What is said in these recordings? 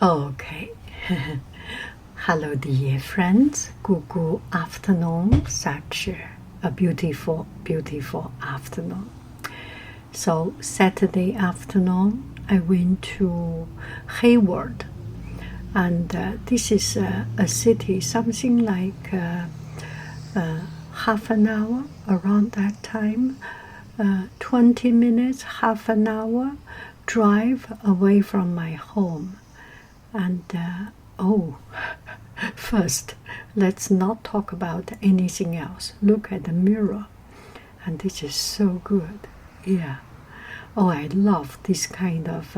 Okay. Hello, dear friends. Good afternoon. Such a beautiful, beautiful afternoon. So, Saturday afternoon, I went to Hayward. And this is a city, something like half an hour around that time, 20 minutes, half an hour drive away from my home. And first, let's not talk about anything else. Look at the mirror, and this is so good. Yeah. Oh, I love this kind of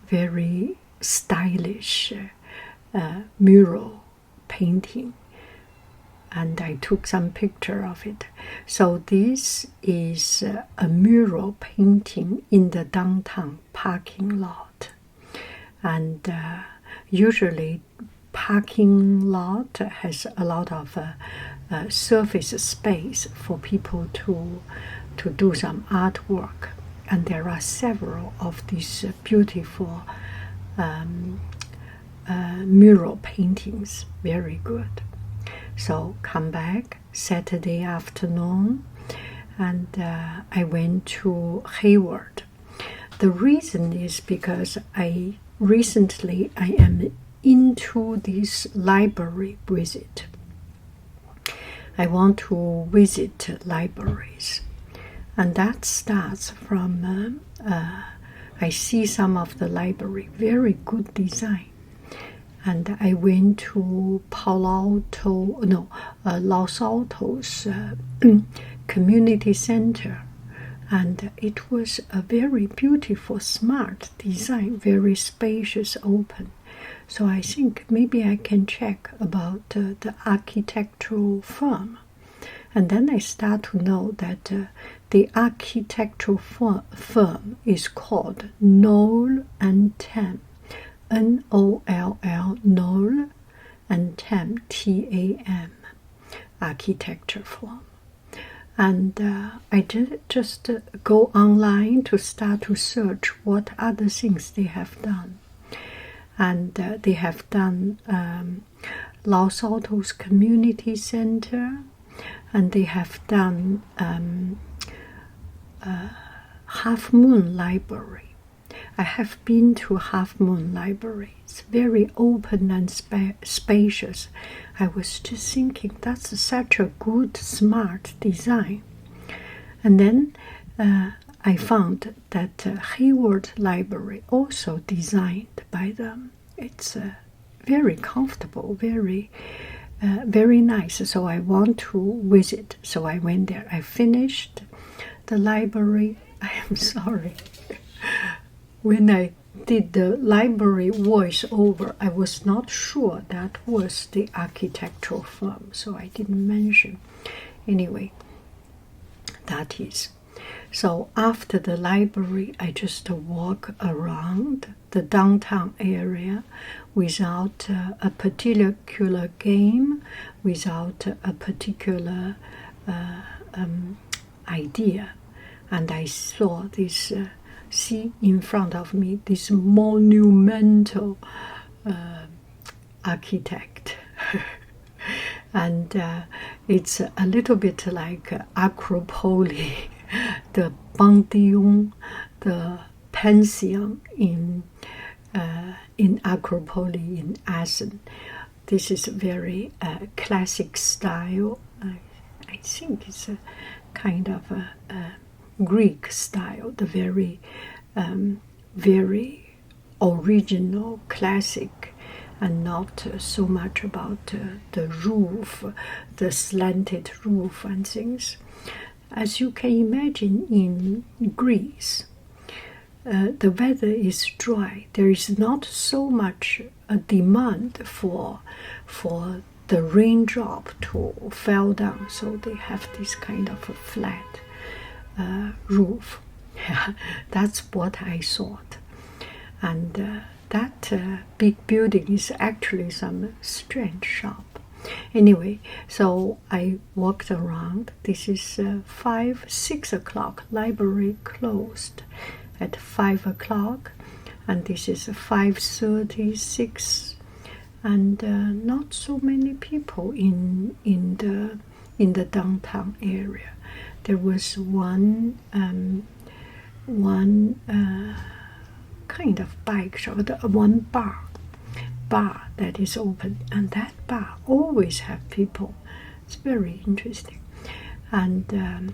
very stylish mural painting, and I took some picture of it. So this is a mural painting in the downtown parking lot, and usually parking lot has a lot of surface space for people to do some artwork, and there are several of these beautiful mural paintings, very good. So come back Saturday afternoon, and I went to Hayward. The reason is because recently I am into this library visit. I want to visit libraries, and that starts from I see some of the library, very good design. And I went to Los Altos community center, and it was a very beautiful, smart design, very spacious, open. So I think maybe I can check about the architectural firm. And then I start to know that the architectural firm is called Knoll and Tam, N-O-L-L, Knoll and Tam, T-A-M, architecture firm. And I did just go online to start to search what other things they have done. And they have done Los Altos Community Center, and they have done Half Moon Library. I have been to Half Moon Library. It's very open and spacious. I was just thinking, that's such a good, smart design. And then I found that Hayward Library, also designed by them. It's very comfortable, very nice. So I want to visit. So I went there. I finished the library. I am sorry. When I did the library voiceover, I was not sure that was the architectural firm, so I didn't mention. Anyway, that is. So after the library, I just walk around the downtown area without a particular game, without a particular idea. And I saw this, see in front of me, this monumental architect. And it's a little bit like Acropoli, the Pantheon, the Pantheon in Acropoli in Athens. This is very classic style. I think it's a kind of a Greek style, the very original, classic, and not so much about the roof, the slanted roof and things. As you can imagine, in Greece, the weather is dry. There is not so much a demand for the raindrop to fall down, so they have this kind of a flat roof. That's what I thought. And that big building is actually some strange shop. Anyway, so I walked around. This is 6 o'clock. Library closed at 5 o'clock. and this is 5:36, and not so many people in the downtown area. There was one kind of bike shop, one bar that is open, and that bar always have people. It's very interesting. And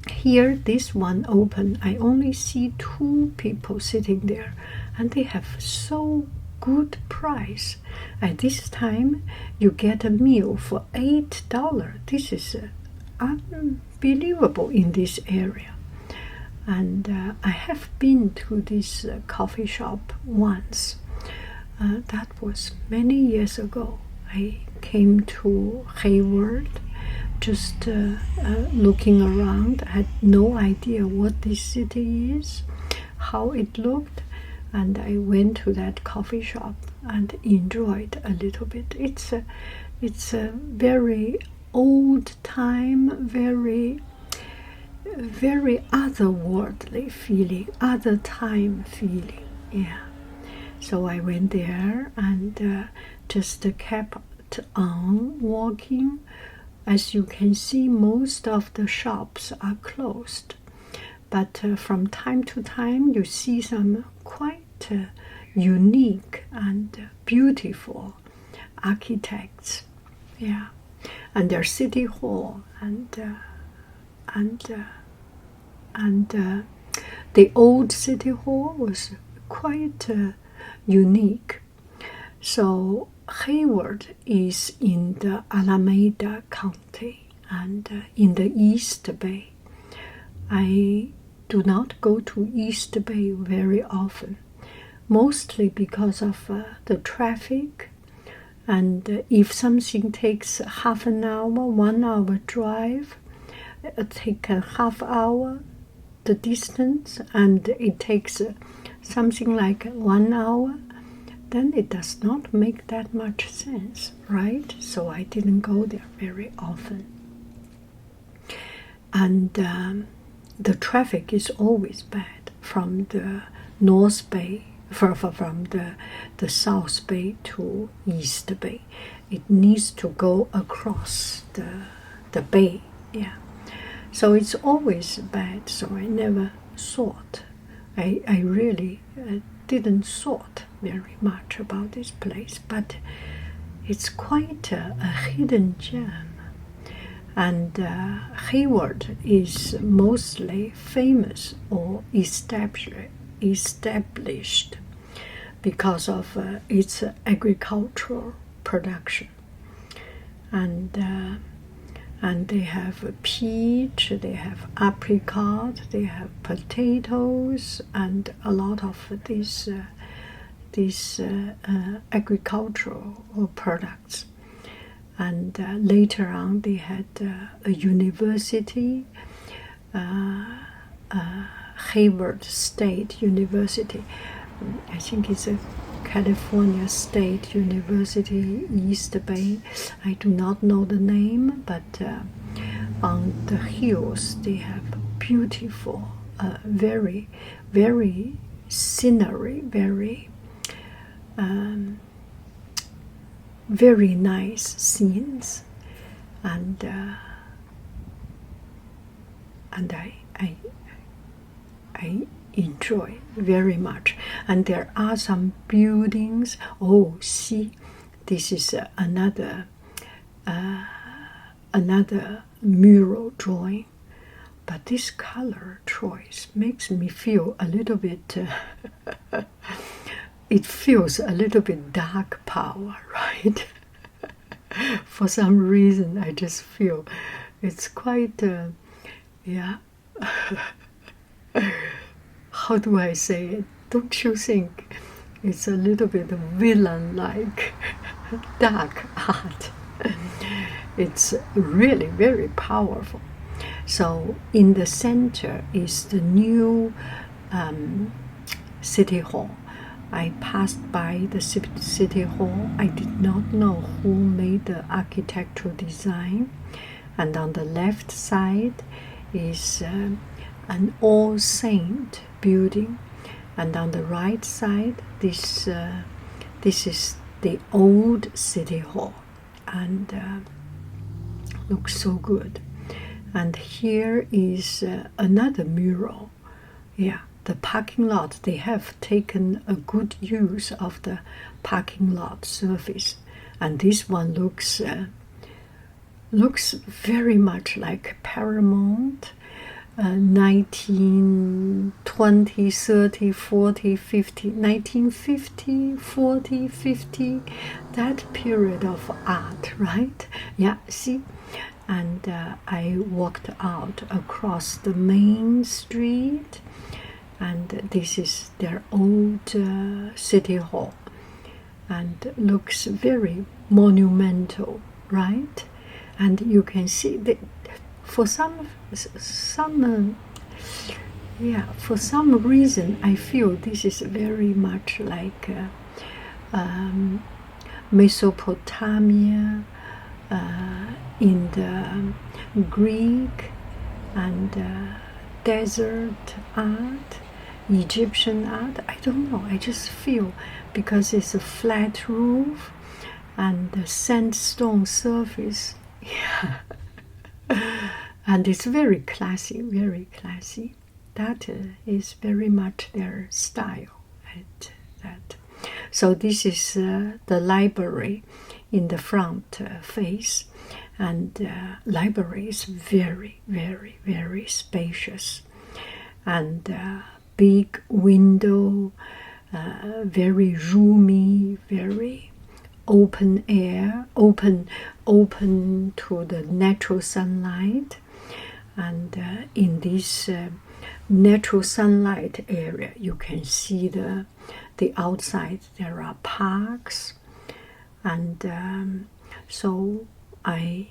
here, this one open, I only see 2 people sitting there, and they have so good price. At this time, you get a meal for $8. This is unbelievable in this area. And I have been to this coffee shop once. That was many years ago. I came to Hayward, just looking around. I had no idea what this city is, how it looked, and I went to that coffee shop and enjoyed a little bit. It's a very old time, very otherworldly feeling, other time feeling. Yeah. So I went there and just kept on walking. As you can see, most of the shops are closed, but from time to time you see some quite unique and beautiful architects. Yeah, and their city hall and the old city hall was quite unique. So Hayward is in the Alameda County and in the East Bay. I do not go to East Bay very often, mostly because of the traffic. And if something takes half an hour, 1 hour drive, take a half hour the distance, and it takes something like 1 hour, then it does not make that much sense, right? So I didn't go there very often. And the traffic is always bad from the North Bay, from the South Bay to East Bay. It needs to go across the bay, yeah. So it's always bad, so I never thought. I really didn't thought very much about this place, but it's quite a hidden gem. And Hayward is mostly famous or established because of its agricultural production. And they have peach, they have apricot, they have potatoes, and a lot of these agricultural products. And later on, they had a university, Hayward State University. I think it's a California State University, East Bay. I do not know the name, but on the hills they have beautiful, very, very scenery, very, very nice scenes, and I enjoy very much. And there are some buildings. Oh, see, this is another mural drawing, but this color choice makes me feel a little bit it feels a little bit dark power, right? For some reason I just feel it's quite yeah. How do I say it? Don't you think it's a little bit villain-like dark art? It's really very powerful. So in the center is the new City Hall. I passed by the City Hall. I did not know who made the architectural design. And on the left side is an All Saint building. And on the right side, this is the old City Hall, and looks so good. And here is another mural. Yeah, the parking lot, they have taken a good use of the parking lot surface. And this one looks very much like Paramount, 1920, 30, 40, 50, 1950, 40, 50, that period of art, right? Yeah, see? And I walked out across the main street, and this is their old City Hall, and looks very monumental, right? And you can see that for some reason, I feel this is very much like Mesopotamia, in the Greek and desert art, Egyptian art. I don't know, I just feel, because it's a flat roof and the sandstone surface. Yeah. And it's very classy, very classy. That is very much their style. So this is the library in the front face, and library is very, very, very spacious, and big window, very roomy, very open air, open to the natural sunlight. And in this natural sunlight area, you can see the outside. There are parks, and so I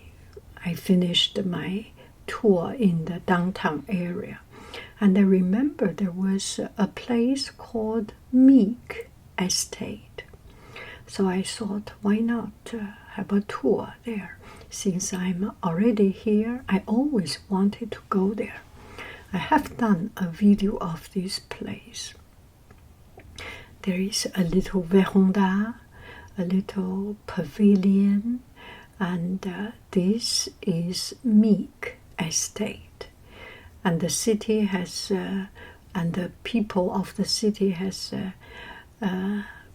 finished my tour in the downtown area, and I remember there was a place called Meek Estate. So I thought, why not have a tour there? Since I'm already here, I always wanted to go there. I have done a video of this place. There is a little veranda, a little pavilion, and this is Meek Estate. And the city has, and the people of the city has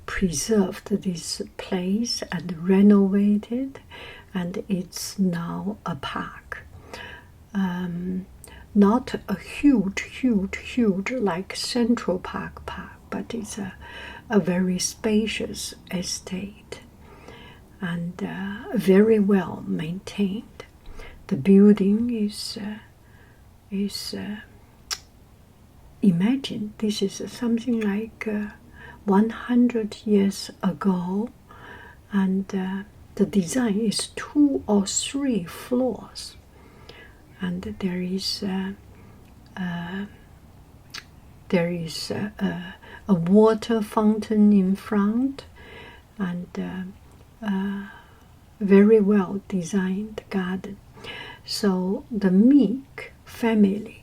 preserved this place and renovated, and it's now a park. Not a huge like Central Park, but it's a very spacious estate, and very well maintained. The building is imagine this is something like 100 years ago, and the design is 2 or 3 floors, and there is a water fountain in front, and very well designed garden. So the Meek family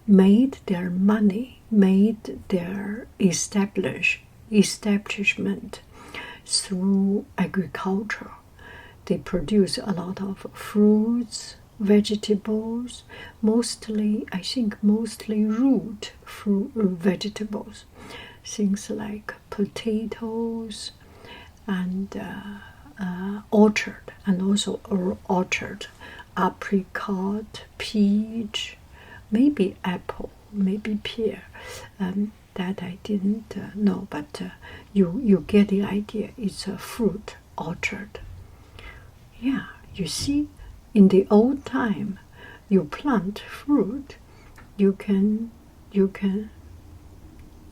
made their money, made their establishment through agriculture. They produce a lot of fruits, vegetables, mostly root fruit vegetables, things like potatoes, and orchard, and also orchard, apricot, peach, maybe apple, maybe pear. That I didn't know, but you get the idea. It's a fruit orchard. Yeah, you see, in the old time, you plant fruit, you can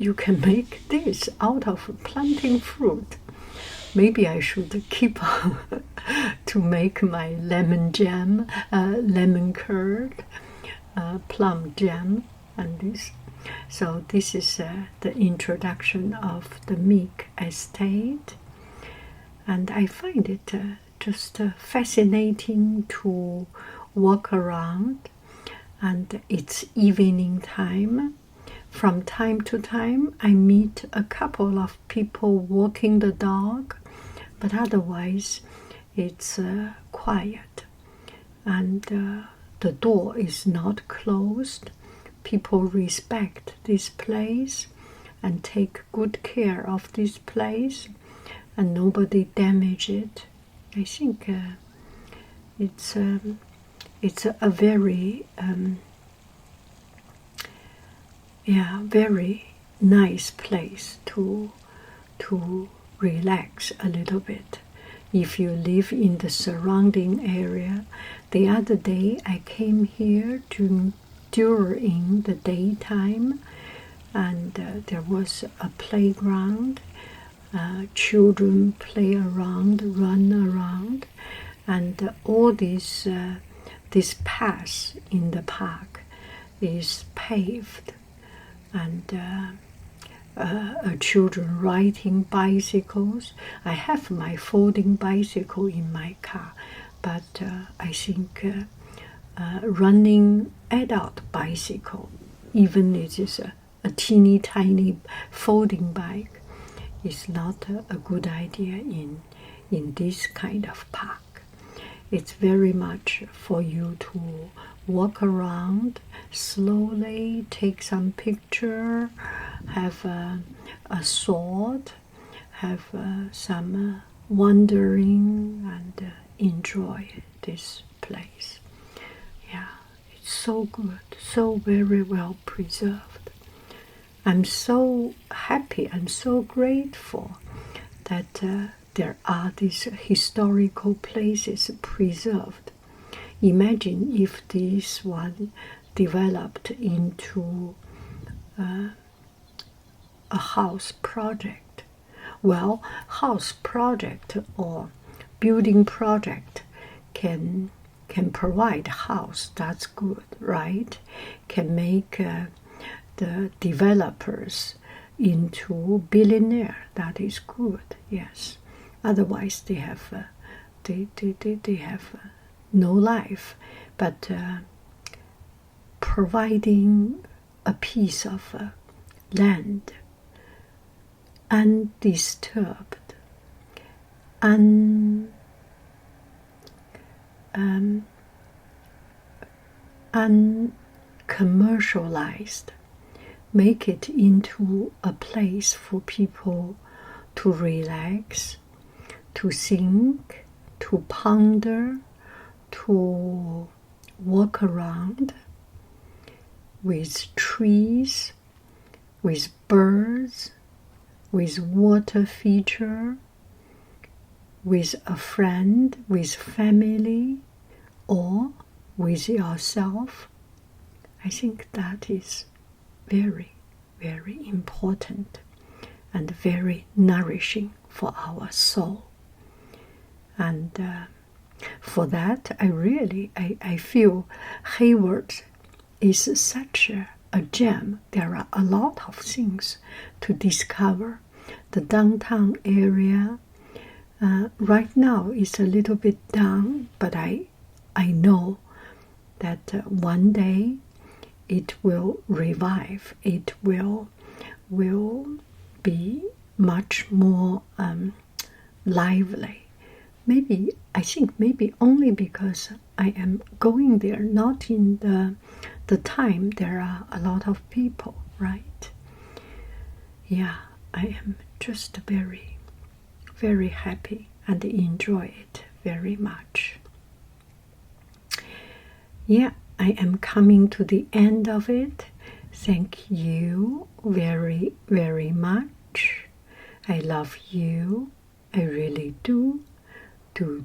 make this out of planting fruit. Maybe I should keep on to make my lemon jam, lemon curd, plum jam, and this. So this is the introduction of the Meek Estate, and I find it just fascinating to walk around. And it's evening time, from time to time, I meet a couple of people walking the dog, but otherwise, it's quiet. And the door is not closed. People respect this place and take good care of this place, and nobody damage it. I think it's a very very nice place to relax a little bit. If you live in the surrounding area, the other day I came here during the daytime, and there was a playground. Children play around, run around, and all this path in the park is paved, and children riding bicycles. I have my folding bicycle in my car, but I think running adult bicycle, even it is a teeny tiny folding bike, is not a good idea in this kind of park. It's very much for you to walk around slowly, take some picture, have a thought, have some wandering, and enjoy this place. Yeah, it's so good, so very well preserved. I'm so happy and so grateful that there are these historical places preserved. Imagine if this one developed into a house project. Well, house project or building project can provide house, that's good, right? Can make the developers into billionaire, that is good, yes. Otherwise they have no life. But providing a piece of land undisturbed, uncommercialized, make it into a place for people to relax, to think, to ponder, to walk around with trees, with birds, with water feature, with a friend, with family, or with yourself. I think that is very, very important and very nourishing for our soul. And for that, I feel Hayward is such a gem. There are a lot of things to discover. The downtown area right now is a little bit down, but I know that one day it will revive. It will be much more lively. I think maybe only because I am going there, not in the time there are a lot of people, right? Yeah, I am just very, very happy and enjoy it very much. Yeah, I am coming to the end of it. Thank you very, very much. I love you. I really do. Do.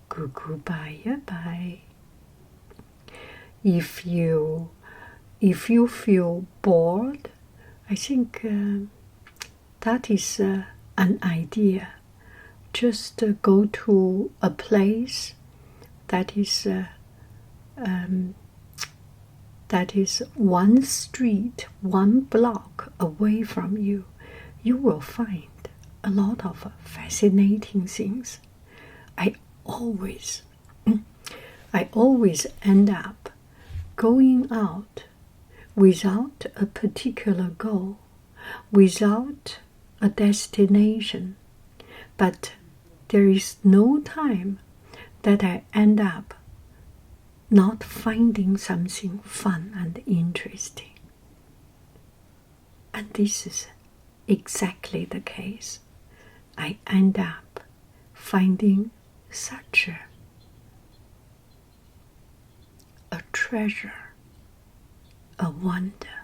Goodbye. Bye. If you feel bored, I think that is an idea. Just go to a place that is one street, one block away from you. You will find a lot of fascinating things. I always end up going out without a particular goal, without a destination, but there is no time that I end up not finding something fun and interesting. And this is exactly the case. I end up finding such a treasure, a wonder.